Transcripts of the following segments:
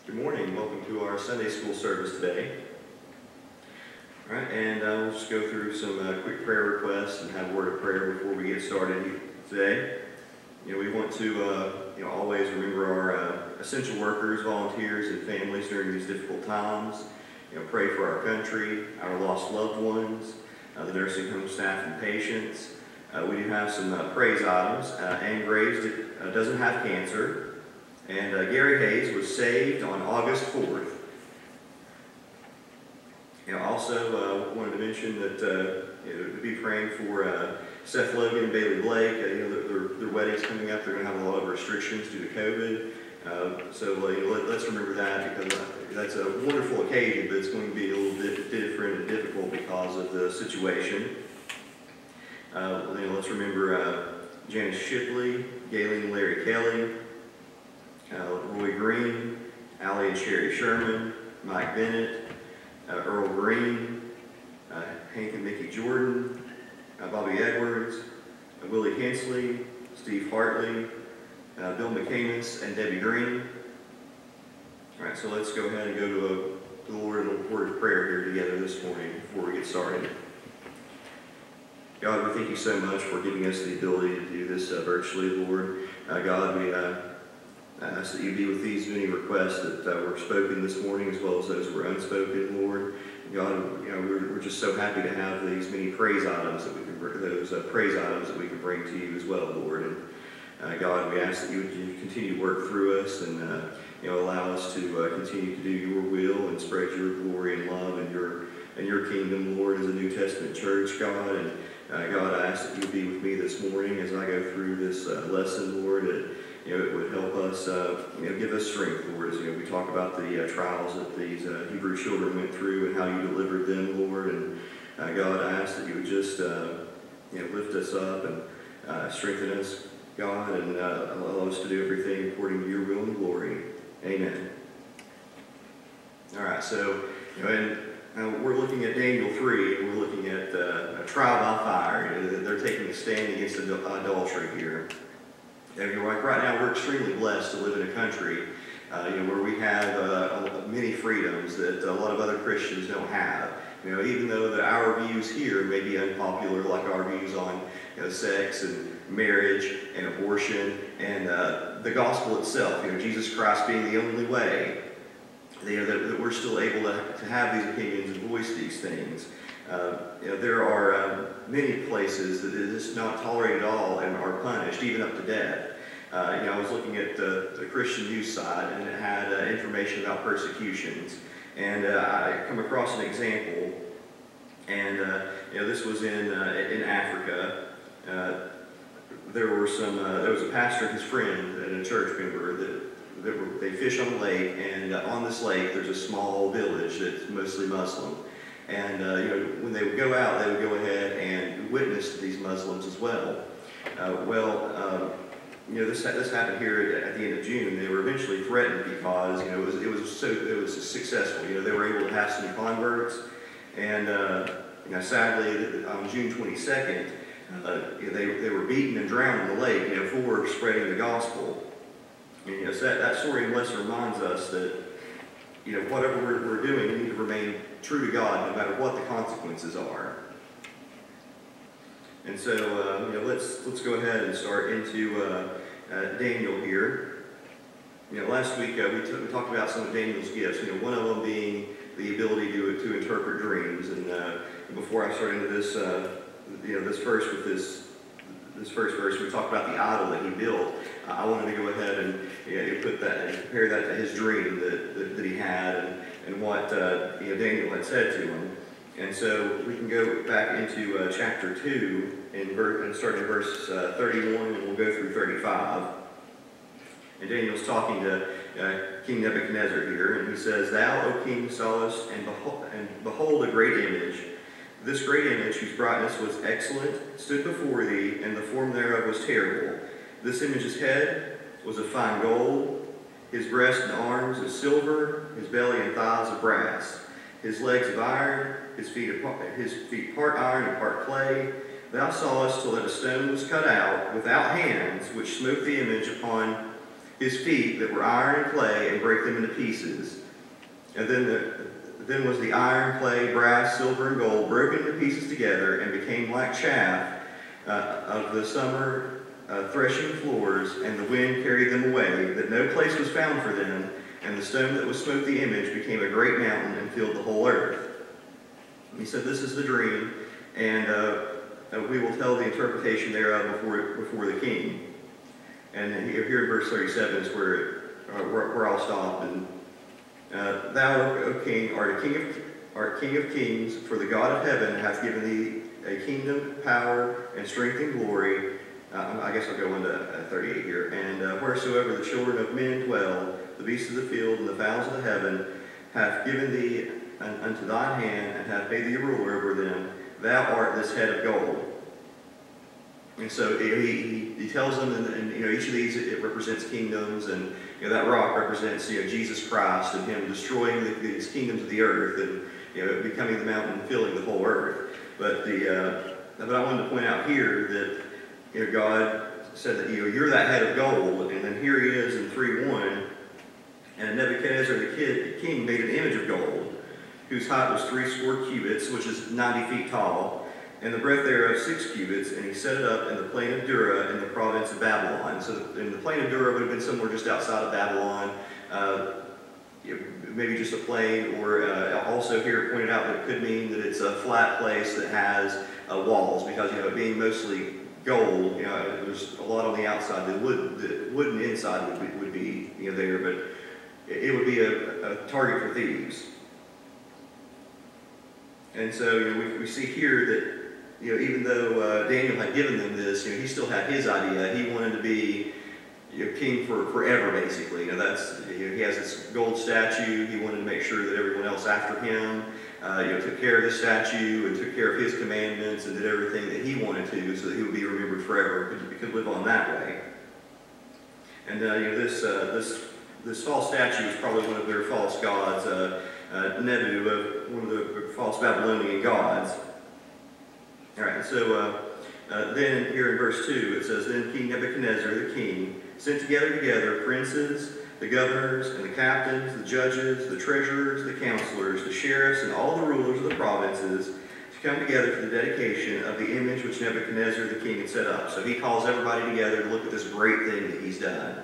Good morning. Welcome to our Sunday school service today. All right, and we'll just go through some quick prayer requests and have a word of prayer before we get started today. We want to always remember our essential workers, volunteers, and families during these difficult times. Pray for our country, our lost loved ones, the nursing home staff and patients. We do have some praise items. Ann Graves doesn't have cancer. And Gary Hayes was saved on August 4th. Also wanted to mention that we'd be praying for Seth Logan and Bailey Blake. Their wedding's coming up. They're going to have a lot of restrictions due to COVID. So let's remember that, because that's a wonderful occasion, but it's going to be a little bit different and difficult because of the situation. Let's remember Janice Shipley, Galen and Larry Kelly, Roy Green, Allie and Sherry Sherman, Mike Bennett, Earl Green, Hank and Mickey Jordan, Bobby Edwards, Willie Hensley, Steve Hartley, Bill McCamus, and Debbie Green. All right, so let's go ahead and go to the Lord in a word of prayer here together this morning before we get started. God, we thank you so much for giving us the ability to do this virtually, Lord. God, we ask that you be with these many requests that were spoken this morning, as well as those that were unspoken, Lord. God, we're just so happy to have these many praise items that we can bring to you as well, Lord. And God, we ask that you would continue to work through us and allow us to continue to do your will and spread your glory and love and your kingdom, Lord, as a New Testament church, God. And God, I ask that you would be with me this morning as I go through this lesson, Lord. It would help us, give us strength, Lord, as we talk about the trials that these Hebrew children went through and how you delivered them, Lord. And God, I ask that you would just, lift us up and strengthen us, God, and allow us to do everything according to your will and glory. Amen. All right, so, we're looking at Daniel 3, and we're looking at a trial by fire. They're taking a stand against adultery here. Right now, we're extremely blessed to live in a country where we have many freedoms that a lot of other Christians don't have. Even though our views here may be unpopular, like our views on sex and marriage and abortion and the gospel itself, Jesus Christ being the only way, that we're still able to have these opinions and voice these things. There are many places that it is not tolerated at all and are punished, even up to death. I was looking at the Christian news site, and it had information about persecutions. And I come across an example, and this was in Africa. There was a pastor and his friend and a church member they fish on a lake, and on this lake there's a small village that's mostly Muslim. And when they would go out, they would go ahead and witness to these Muslims as well. This happened here at the end of June. They were eventually threatened because it was successful. They were able to have some converts, and sadly on June 22nd, they were beaten and drowned in the lake for spreading the gospel. And so that story in lesson reminds us that whatever we're doing, we need to remain true to God no matter what the consequences are. And so let's go ahead and start into Daniel here. Last week we talked about some of Daniel's gifts. One of them being the ability to interpret dreams. And before I start into this this first verse, we talked about the idol that he built. I wanted to go ahead and put that and compare that to his dream that he had and what Daniel had said to him. And so we can go back into chapter 2 and start in verse 31, and we'll go through 35. And Daniel's talking to King Nebuchadnezzar here, and he says, "Thou, O king, sawest and behold a great image. This great image, whose brightness was excellent, stood before thee, and the form thereof was terrible. This image's head was of fine gold, his breast and arms of silver, his belly and thighs of brass, his legs of iron, his feet part iron and part clay. Thou sawest till that a stone was cut out without hands, which smote the image upon his feet that were iron and clay, and break them into pieces. And then was the iron, clay, brass, silver, and gold broken into pieces together, and became like chaff of the summer threshing floors, and the wind carried them away, that no place was found for them. And the stone that was smote the image became a great mountain and filled the whole earth. And he said, this is the dream, and we will tell the interpretation thereof before the king. And here in verse 37 is where I'll stop. And thou, O king, art king of kings, for the God of heaven hath given thee a kingdom, power, and strength and glory. I guess I'll go into 38 here. And wheresoever the children of men dwell, the beasts of the field and the fowls of the heaven, hath given thee unto thine hand, and hath made thee a ruler over them. Thou art this head of gold. And so he tells them, and each of these, it represents kingdoms, and that rock represents Jesus Christ and him destroying these kingdoms of the earth, and becoming the mountain and filling the whole earth. But I wanted to point out here that God said that you're that head of gold, and then here he is in 3:1, and Nebuchadnezzar the king made an image of gold, whose height was 60 cubits, which is 90 feet tall, and the breadth thereof 6 cubits, and he set it up in the plain of Dura in the province of Babylon. So in the plain of Dura would have been somewhere just outside of Babylon, maybe just a plain, or also here it pointed out that it could mean that it's a flat place that has walls, because it being mostly gold, there's a lot on the outside. The wooden inside would be there, but it would be a target for thieves. And so we see here that even though Daniel had given them this, he still had his idea. He wanted to be king forever, basically. He has this gold statue. He wanted to make sure that everyone else after him took care of this statue and took care of his commandments and did everything that he wanted to, so that he would be remembered forever. He could live on that way. And this false statue is probably one of their false gods, Nebu, one of the false Babylonian gods. All right, so then here in verse 2 it says, Then King Nebuchadnezzar the king sent together princes, the governors, and the captains, the judges, the treasurers, the counselors, the sheriffs, and all the rulers of the provinces to come together for the dedication of the image which Nebuchadnezzar the king had set up. So he calls everybody together to look at this great thing that he's done.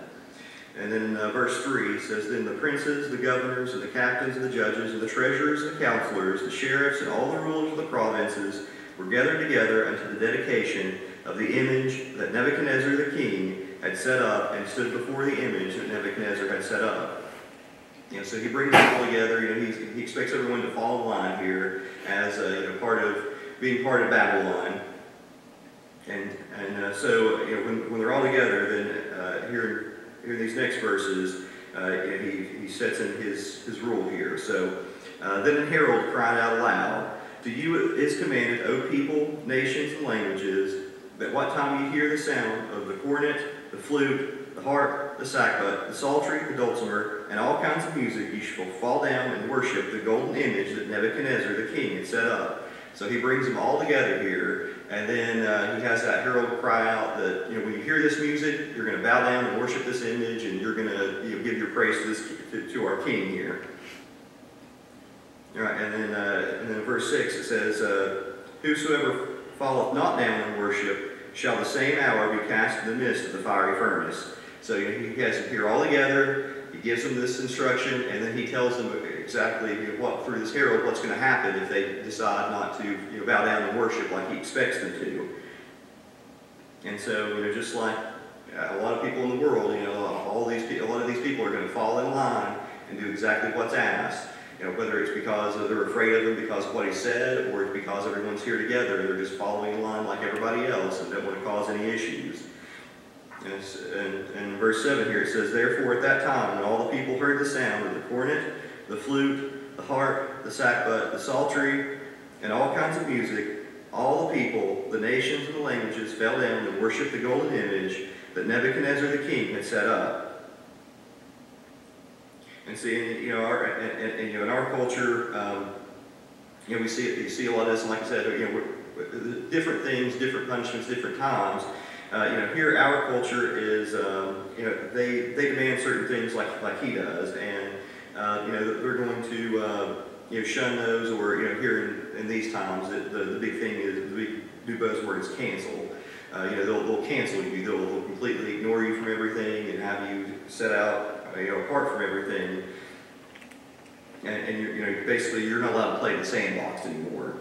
And then verse 3 says, Then the princes, the governors, and the captains, and the judges, and the treasurers, and the counselors, the sheriffs, and all the rulers of the provinces were gathered together unto the dedication of the image that Nebuchadnezzar the king had set up, and stood before the image that Nebuchadnezzar had set up. So he brings them all together. He expects everyone to fall in line here as being part of Babylon. And so when they're all together, then here in these next verses, he sets in his rule here. So then a herald cried out aloud, To you is commanded, O people, nations, and languages, that what time you hear the sound of the cornet, the flute, the harp, the sackbut, the psaltery, the dulcimer, and all kinds of music, you shall fall down and worship the golden image that Nebuchadnezzar the king had set up. So he brings them all together here, and then he has that herald cry out that when you hear this music, you're going to bow down and worship this image, and you're going to give your praise to our king here. All right, and then in verse 6 it says, Whosoever falleth not down and worship shall the same hour be cast in the midst of the fiery furnace. So he has them here all together. He gives them this instruction, and then he tells them exactly through this herald what's going to happen if they decide not to bow down and worship like he expects them to. And so just like a lot of people in the world, a lot of these people are going to fall in line and do exactly what's asked. Whether it's because they're afraid of him because of what he said, or it's because everyone's here together, they're just following in line like everybody else and don't want to cause any issues. And in verse 7 here it says, Therefore at that time when all the people heard the sound of the cornet, the flute, the harp, the sackbut, the psaltery, and all kinds of music, all the people, the nations, and the languages fell down and worshipped the golden image that Nebuchadnezzar the king had set up. And see, in our culture, we see a lot of this. And like I said, different things, different punishments, different times. here our culture is, they demand certain things like he does, and they're going to shun those, or here in these times, the big thing is the big new buzzword is cancel. They'll cancel you. They'll completely ignore you from everything and have you set out apart from everything. And basically you're not allowed to play in the sandbox anymore.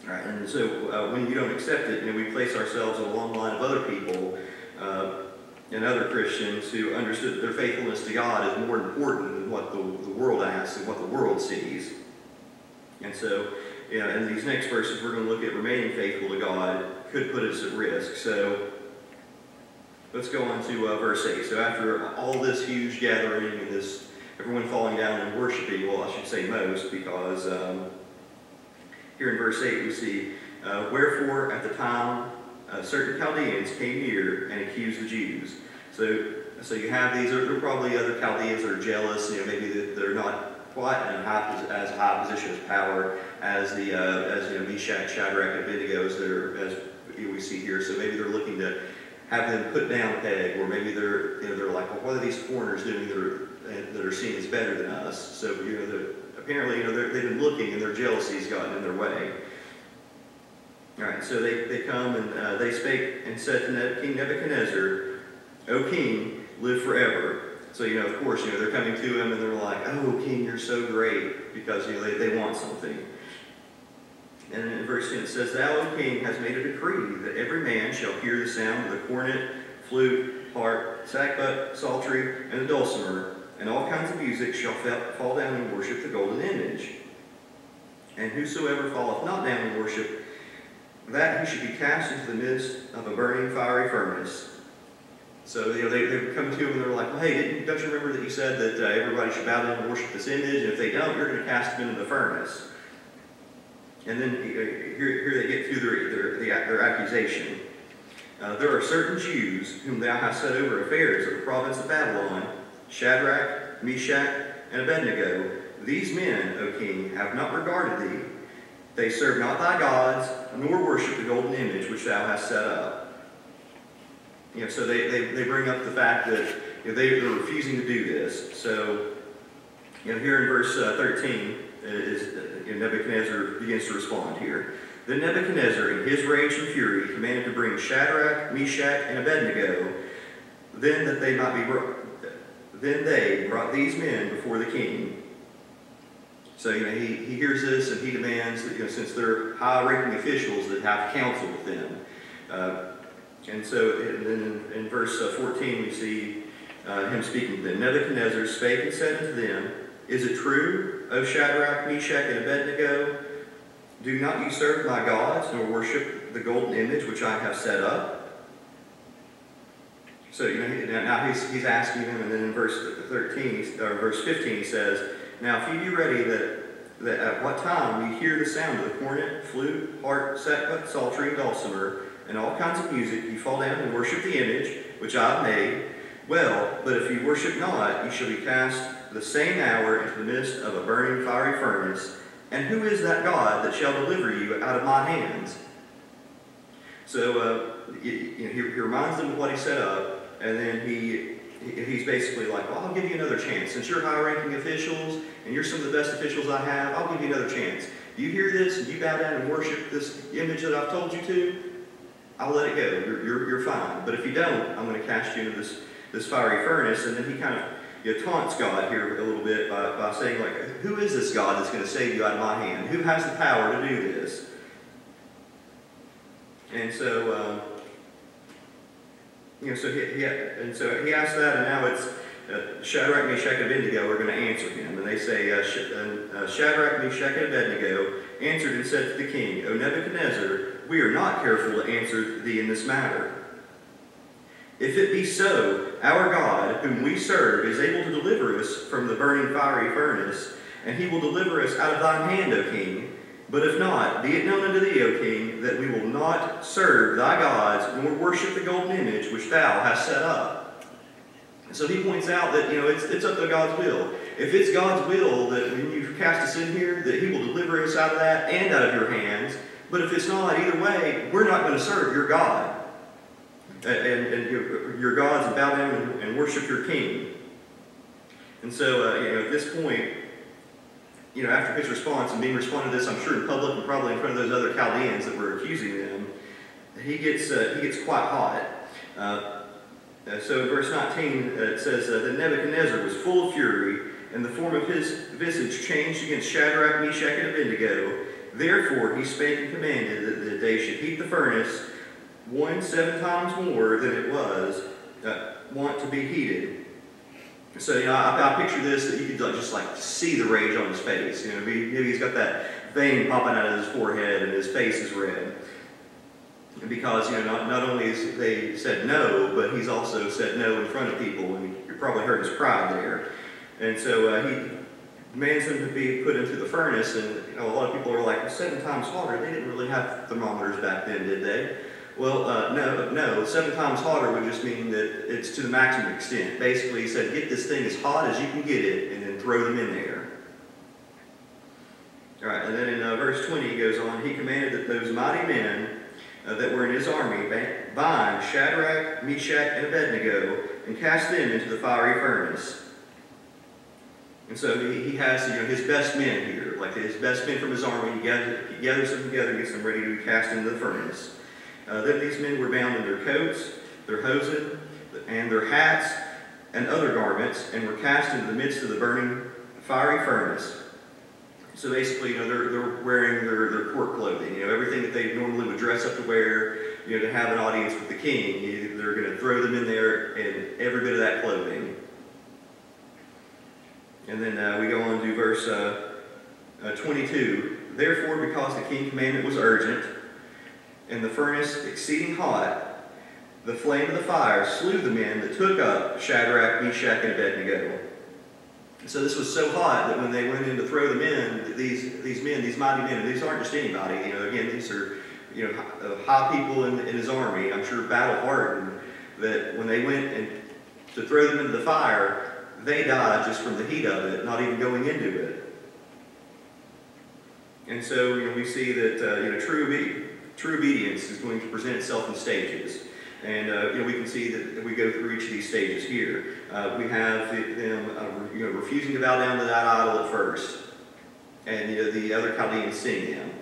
Right? And so when you don't accept it, we place ourselves in a long line of other people and other Christians who understood that their faithfulness to God is more important than what the world asks and what the world sees. And so, in these next verses, we're going to look at remaining faithful to God could put us at risk. So let's go on to verse 8. So after all this huge gathering and this everyone falling down and worshiping, well, I should say most, because here in verse 8 we see, wherefore at the time certain Chaldeans came near and accused the Jews. So you have these, there are probably other Chaldeans that are jealous, maybe they're not quite in as high position as power as Meshach, Shadrach, and Abednego as we see here. So maybe they're looking to have them put down a peg, or maybe they're like, well, what are these foreigners doing that are seen as better than us? So apparently they've been looking, and their jealousy's gotten in their way. All right, so they come and they spake and said to King Nebuchadnezzar, O king, live forever. So, of course, they're coming to him and they're like, oh, king, you're so great, because, they want something. And in verse 10 it says, Thou, O king, hast made a decree that every man shall hear the sound of the cornet, flute, harp, sackbut, psaltery, and the dulcimer, and all kinds of music shall fall down and worship the golden image. And whosoever falleth not down and worship, that he should be cast into the midst of a burning fiery furnace. So they come to him and they're like, well, hey, don't you remember that you said that everybody should bow down and worship this image, and if they don't, you're going to cast them into the furnace. And then here they get through their accusation. There are certain Jews whom thou hast set over affairs of the province of Babylon, Shadrach, Meshach, and Abednego. These men, O king, have not regarded thee. They serve not thy gods, nor worship the golden image which thou hast set up. So they bring up the fact that they're refusing to do this. So here in verse 13 Nebuchadnezzar begins to respond here. Then Nebuchadnezzar, in his rage and fury, commanded to bring Shadrach, Meshach, and Abednego. Then they brought these men before the king. So he hears this and he demands that since they're high-ranking officials, that have counsel with them. And then in verse 14 we see him speaking to them. Nebuchadnezzar spake and said unto them, Is it true, O Shadrach, Meshach, and Abednego? Do not ye serve my gods, nor worship the golden image which I have set up? So now he's asking them, and then in verse 15 he says, Now if ye be ready, that at what time ye hear the sound of the cornet, flute, harp, sackbut, psaltery, and dulcimer, and all kinds of music, ye fall down and worship the image which I have made. Well, but if ye worship not, ye shall be cast the same hour into the midst of a burning fiery furnace. And who is that God that shall deliver you out of my hands? So he reminds them of what he set up, and then he's basically like, well, I'll give you another chance. Since you're high-ranking officials, and you're some of the best officials I have, I'll give you another chance. You hear this, and you bow down and worship this image that I've told you to, I'll let it go. You're fine. But if you don't, I'm going to cast you into this fiery furnace. And then he kind of taunts God here a little bit by saying, like, who is this God that's going to save you out of my hand? Who has the power to do this? And so, he asks that, and now it's Shadrach, Meshach, and Abednego are going to answer him. And they say, Shadrach, Meshach, and Abednego answered and said to the king, O Nebuchadnezzar, we are not careful to answer thee in this matter. If it be so, our God, whom we serve, is able to deliver us from the burning fiery furnace, and he will deliver us out of thine hand, O king. But if not, be it known unto thee, O king, that we will not serve thy gods, nor worship the golden image which thou hast set up. So he points out that, it's up to God's will. If it's God's will that when you cast us in here, that he will deliver us out of that and out of your hands. But if it's not, either way, we're not going to serve your God. and your gods and bow down and worship your king. And so, at this point, after his response and being responded to this, I'm sure in public and probably in front of those other Chaldeans that were accusing them, he gets quite hot. So in verse 19, it says that Nebuchadnezzar was full of fury, and the form of his visage changed against Shadrach, Meshach, and Abednego. Therefore he spake and commanded that they should heat the furnace 7 times more than it was wont to be heated. So I picture this, that you could just see the rage on his face. Maybe he's got that vein popping out of his forehead and his face is red. Because not only has they said no, but he's also said no in front of people, and you probably heard his pride there. And so he demands them to be put into the furnace, and a lot of people are like, well, 7 times hotter. They didn't really have thermometers back then, did they? Well, no. 7 times hotter would just mean that it's to the maximum extent. Basically, he said, get this thing as hot as you can get it, and then throw them in there. All right, and then in verse 20 he goes on, he commanded that those mighty men that were in his army bind Shadrach, Meshach, and Abednego, and cast them into the fiery furnace. And so he has his best men here, like his best men from his army. He gathers them together, gets them ready to be cast into the furnace. Then these men were bound in their coats, their hosen, and their hats, and other garments, and were cast into the midst of the burning fiery furnace. So basically, they're wearing their court clothing, everything that they normally would dress up to wear, to have an audience with the king. They're going to throw them in there in every bit of that clothing. And then we go on to verse 22. Therefore, because the king's commandment was urgent, and the furnace exceeding hot, the flame of the fire slew the men that took up Shadrach, Meshach, and Abednego. So this was so hot that when they went in to throw them in, these men, these mighty men, and these aren't just anybody, again, these are, high people in his army, I'm sure battle-hardened, that when they went to throw them into the fire, they died just from the heat of it, not even going into it. And so, we see that, true obedience is going to present itself in stages. And we can see that we go through each of these stages here. We have them refusing to bow down to that idol at first, and the other Chaldeans seeing them.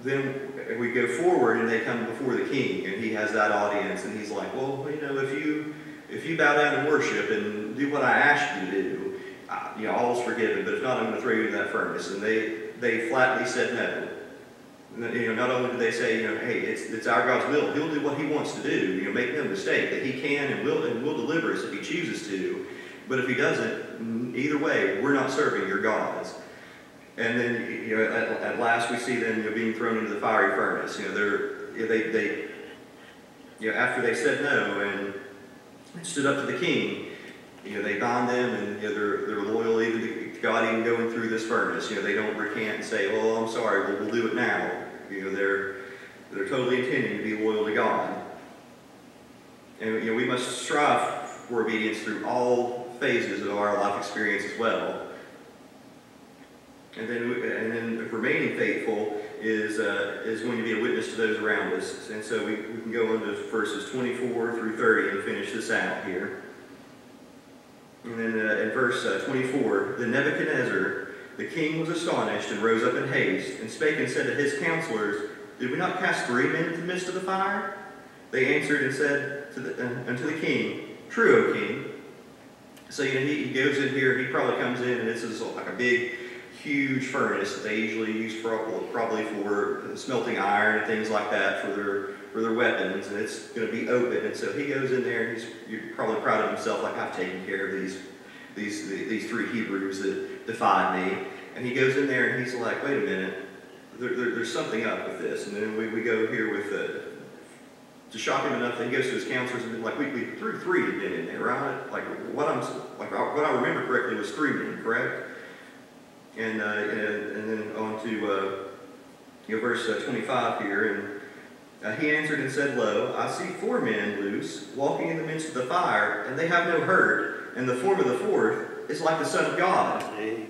Then we go forward, and they come before the king, and he has that audience, and he's like, well, if you bow down and worship and do what I asked you to do, all is forgiven. But if not, I'm going to throw you into that furnace. And they flatly said no. Not only did they say, hey, it's our God's will. He'll do what he wants to do. Make no mistake that he can and will deliver us if he chooses to. But if he doesn't, either way, we're not serving your gods. And then, at last we see them being thrown into the fiery furnace. After they said no and stood up to the king, they bind them, and they're loyal even to God, even going through this furnace. They don't recant and say, "Well, I'm sorry, we'll do it now." They're totally intending to be loyal to God. And we must strive for obedience through all phases of our life experience as well. And then remaining faithful is going to be a witness to those around us. And so we can go on to verses 24 through 30 and finish this out here. And then in verse 24, then Nebuchadnezzar, the king, was astonished and rose up in haste, and spake and said to his counselors, Did we not cast 3 men into the midst of the fire? They answered and said unto the king, True, O king. So he goes in here, he probably comes in, and this is like a big, huge furnace that they usually use probably for smelting iron and things like that for their weapons, and it's going to be open. And so he goes in there, and you're probably proud of himself, like, I've taken care of these 3 Hebrews that defied me. And he goes in there, and he's like, wait a minute, there's something up with this. And then we go here with, to shock him enough that he goes to his counselors and like, we threw 3 men in there, right? Like what I remember correctly was 3 men, correct? And then on to verse 25 here, and he answered and said, Lo, I see 4 men loose, walking in the midst of the fire, and they have no hurt, and the form of the 4th is like the Son of God. Amen.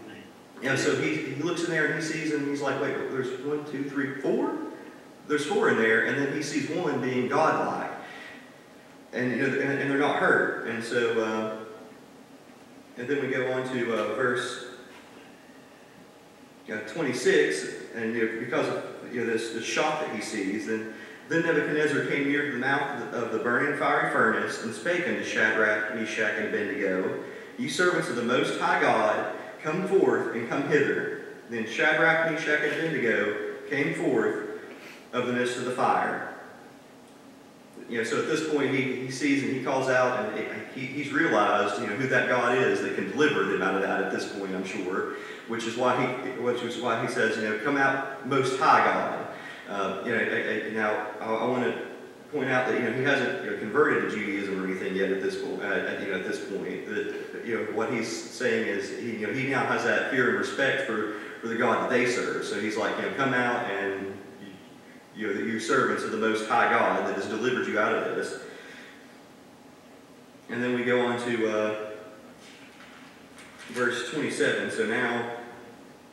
So he looks in there and he sees, and he's like, wait, there's 1, 2, 3, 4? There's 4 in there, and then he sees one being godlike. and they're not hurt. And so, and then we go on to verse 26, and because of this shock that he sees, then Nebuchadnezzar came near to the mouth of the burning fiery furnace, and spake unto Shadrach, Meshach, and Abednego, Ye servants of the Most High God, come forth and come hither. Then Shadrach, Meshach, and Abednego came forth of the midst of the fire. So at this point he sees and he calls out, and he's realized who that God is that can deliver them out of that at this point, I'm sure, which is why he says, come out Most High God. Now I want to point out that he hasn't converted to Judaism or anything yet at this point. At this point, that what he's saying is he now has that fear and respect for the God that they serve. So he's like, come out, and that you servants of the Most High God that has delivered you out of this. And then we go on to verse 27. So now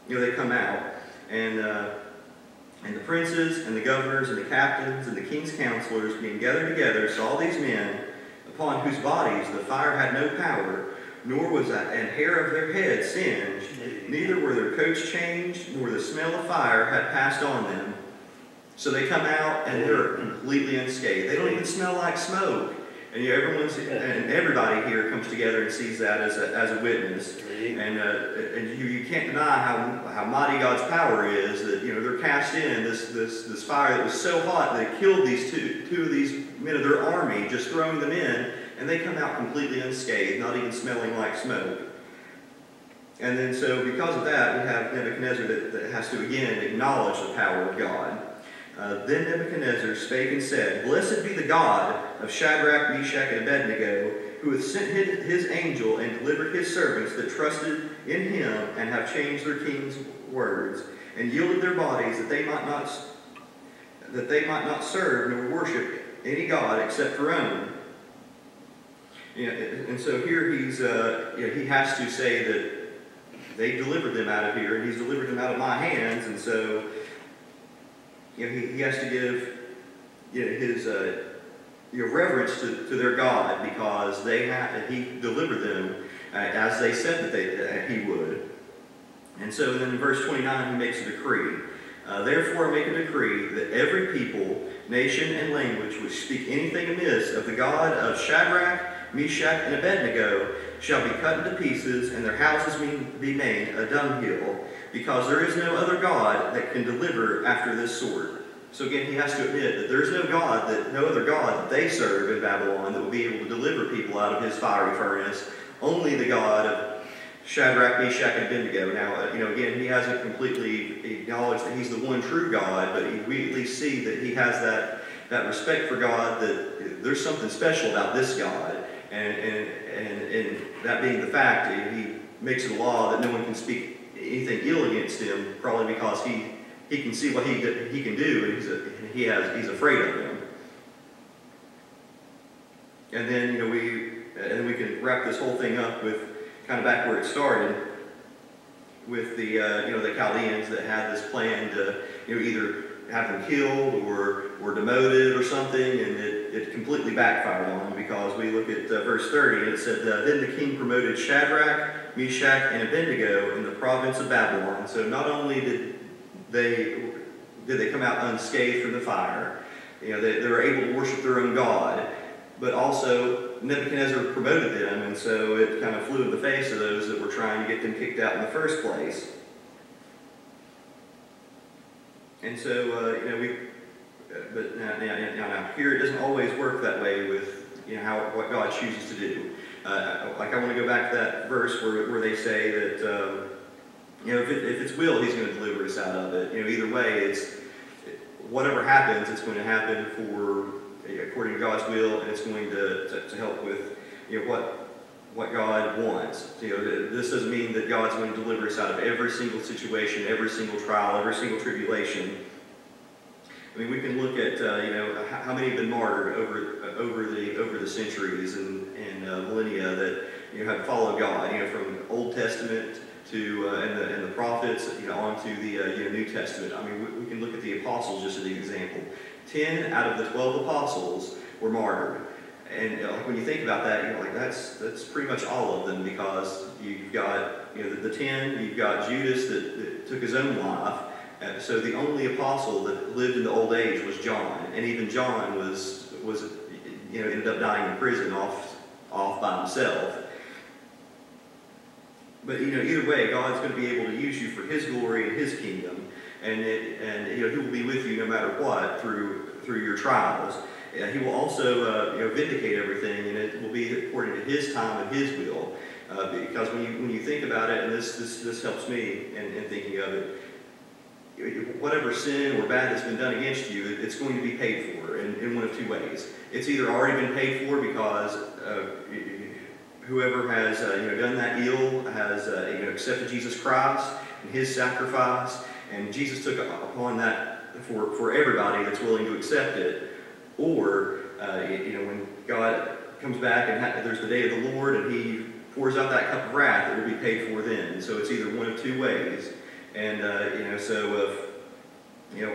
they come out, and the princes and the governors and the captains and the king's counselors, being gathered together, saw these men, upon whose bodies the fire had no power, nor was an hair of their head singed, neither were their coats changed, nor the smell of fire had passed on them. So they come out and they're completely unscathed. They don't even smell like smoke. And everybody here comes together and sees that as a witness. And you can't deny how mighty God's power is. That they're cast in this fire that was so hot that it killed these two of these men of their army, just throwing them in, and they come out completely unscathed, not even smelling like smoke. And then so because of that, we have Nebuchadnezzar that has to again acknowledge the power of God. Then Nebuchadnezzar spake and said, Blessed be the God of Shadrach, Meshach, and Abednego, who hath sent his angel and delivered his servants that trusted in him, and have changed their king's words, and yielded their bodies that they might not serve nor worship any god except their own. And so here he has to say that they delivered them out of here, and he's delivered them out of my hands, and so he has to give his reverence to their God, because he delivered them as they said that he would. And so then in verse 29 he makes a decree. Therefore I make a decree that every people, nation, and language which speak anything amiss of the God of Shadrach, Meshach, and Abednego shall be cut into pieces, and their houses be made a dunghill, because there is no other God that can deliver after this sort. So again, he has to admit that there is no other God that they serve in Babylon that will be able to deliver people out of his fiery furnace. Only the God of Shadrach, Meshach, and Abednego. Now, again, he hasn't completely acknowledged that he's the one true God, but we at least see that he has that respect for God, that there's something special about this God, and that being the fact that he makes it a law that no one can speak anything ill against him, probably because he can see what he can do, and he's afraid of him. And then we can wrap this whole thing up with kind of back where it started, with the Chaldeans that had this plan to either have them killed or demoted or something, and it completely backfired on them, because we look at verse 30, and it said, Then the king promoted Shadrach, Meshach, and Abednego in the province of Babylon. So not only did they come out unscathed from the fire, they were able to worship their own God, but also Nebuchadnezzar promoted them, and so it kind of flew in the face of those that were trying to get them kicked out in the first place. And so, but now here it doesn't always work that way with what God chooses to do. Like I want to go back to that verse where they say that if it's will, He's going to deliver us out of it. Either way, it's whatever happens, it's going to happen according to God's will, and it's going to help with what God wants. This doesn't mean that God's going to deliver us out of every single situation, every single trial, every single tribulation. I mean, we can look at how many have been martyred over the centuries and millennia that have followed God. From the Old Testament to and the prophets, on to the New Testament. I mean, we can look at the apostles just as an example. 10 out of the 12 apostles were martyred. And when you think about that, you're like, that's pretty much all of them, because you've got the 10, you've got Judas that took his own life. So the only apostle that lived in the old age was John, and even John was ended up dying in prison off by himself. But either way, God's going to be able to use you for His glory and His kingdom, and He will be with you no matter what through your trials. He will also vindicate everything, and it will be according to His time and His will. Because when you think about it, and this helps me in thinking of it, whatever sin or bad that's been done against you, it's going to be paid for in one of two ways. It's either already been paid for because whoever has done that ill has accepted Jesus Christ and His sacrifice, and Jesus took upon that for everybody that's willing to accept it. Or when God comes back and there's the day of the Lord and He pours out that cup of wrath, it will be paid for then. So it's either one of two ways. And so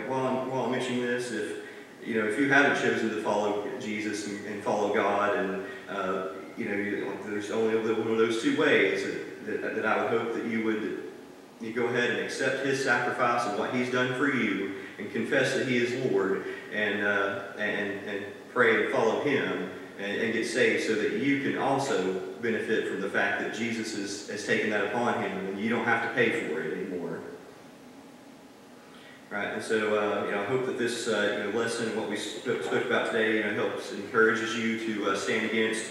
while I'm mentioning this, if you haven't chosen to follow Jesus and follow God, and there's only one of those two ways that I would hope that you go ahead and accept His sacrifice and what He's done for you, and confess that He is Lord, and pray and follow Him, and get saved, so that you can also benefit from the fact that Jesus has taken that upon Him, and you don't have to pay for it anymore. Right, and so I hope that this lesson, what we spoke about today, helps, encourages you to stand against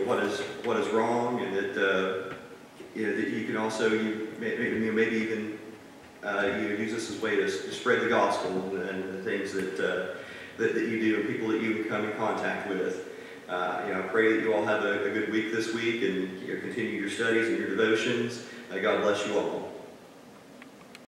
what is wrong, and that that you can also maybe even use this as a way to spread the gospel and the things that you do and people that you come in contact with. I pray that you all have a good week this week, and continue your studies and your devotions. God bless you all.